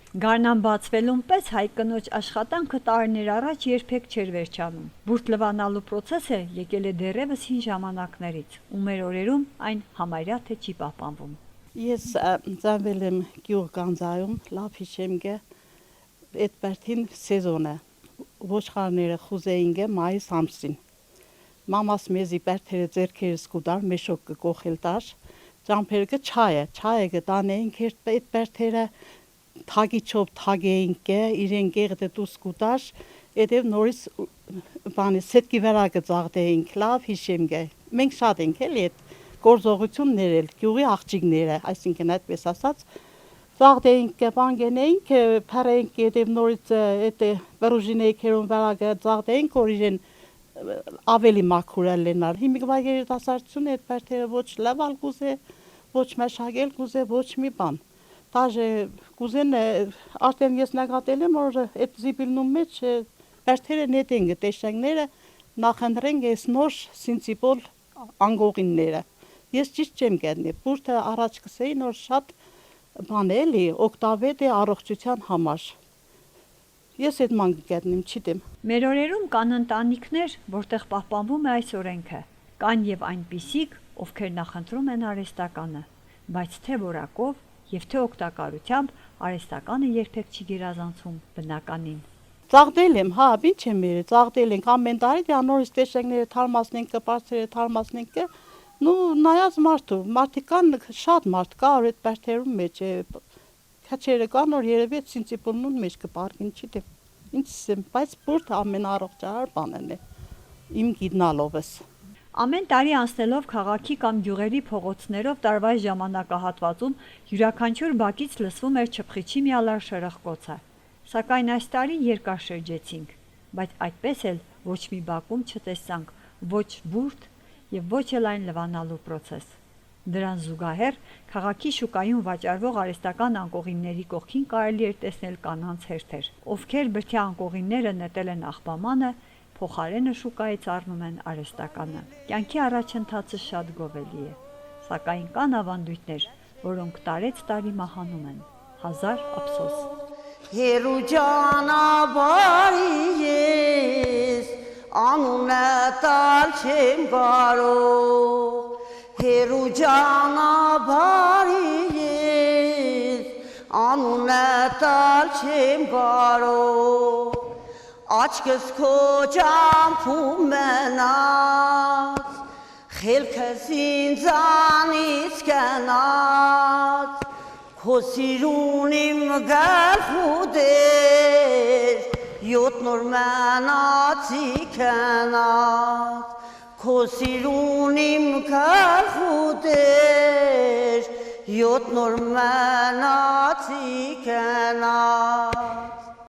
Գարնան բացվելուն պես հայ կնոջ աշխատանքը տարիներ առաջ երբեք չէր վերջանում։ Բուրդ լվանալու process-ը եկել է դեռևս հին ժամանակներից, ու մեր օրերում այն համարյա թե չի պահպանվում։ Ես ծնվել եմ գյուղ Գանձայում, լավ հիշեմ գե այդ բերթին սեզոնը ոչխարները խուզեին գե մայիս ամսին։ Մամաս մեզի բերթերը ձերքերս կուտար մեշոկ կկոխել տար, ճամփերը չայը կտանեին այդ բերթերը թագիչով թագեինք է, իրեն գեղդը դուս կուտար, edև նորից բանի սետքի վրա կծաղդեինք, լավ հիշեմ գե։ Մենք շատ ենք էլի այդ գործողություններ էլ, գյուղի աղջիկները, այսինքն այդպես ասած, ծաղդեինք, բան գենեինք, փարեինք, edև նորից այդ բրուժինեիքերուն վրա ծաղդեինք, որ իրեն ավելի մաքուր լինար։ Հիմիկվա երիտասարդությունը այդ բերթերը ոչ լավալ գուզե, ոչ մաշակել գուզե, ոչ մի բան։ Դաժե կուզեն արդեն ես նկատել եմ, որ այդ զիբիլնում մեջ բերթերը նետեն տեսակները նախընտրեն ես նոր սինցիպոլ անգողինները։ Ես ճիշտ չեմ գտնի, բուրդը առաջ կսեի նոր շատ բան էլի, օգտավետ է առողջության համար։ Ես այդ ման գտնեմ, չիտեմ։ Մեր օրերում կան ընտանիքներ, որտեղ պահպանվում է այս օրենքը։ Կան եւ այնպիսիք, ովքեր նախընտրում են արհեստականը, բայց թե որակով եւ թե օգտակարությամբ արհեստականը երբեք չի գերազանցում բնականին։ Ծաղդել եմ, հա, ինչ եմ երել, ծաղդել ենք ամեն տարի դե նորից տեսակները թարմացնենք, կպարծերը թարմացնենք, նու նայած մարդիկ կան շատ մարդ կա այդ բերթերում մեջ է, քաչերը կան որ երևի սինցիպոնուն մեջ կպարկին, չիտեմ, ինչ եմ, բայց բուրդ ամենաառողջարար բանն է, իմ գիտնալովս։ Ամեն տարի անցնելով քաղաքի կամ գյուղերի փողոցներով տարվա ժամանակահատվածում յուրաքանչյուր բակից լսվում էր չփխիչի միալար շրխկոցը։ Սակայն այս տարի երկար շրջեցինք, բայց այդպես էլ ոչ մի բակում չտեսանք ոչ բուրդ եւ ոչ էլ այն լվանալու process։ Դրան զուգահեռ քաղաքի շուկայում վաճառվող արհեստական անկողինների կողքին կարելի էր տեսնել կանանց հերթեր, ովքեր բրդյա անկողինները նետել են աղբամանը, փոխարենը շուկայից առնում են արհեստականը։ Կյանքի առաջընթացը շատ գովելի է, սակայն կան ավանդույթներ, որոնք տարեց տարի մահանում են, հազար ափսոս։ Հերու ճանապարհի ես անունը տալ չեմ կարող, հերու ճանապարհի ես անունը տալ չեմ կարող, աչքս քո ճամփում մնաց, խելքս ինձանից կնաց, քո սիրուն իմ գլխու դեր, յոթ նոր մնացի կնաց, քո սիրուն իմ գլխու դեր, յոթ նոր մնացի կնաց։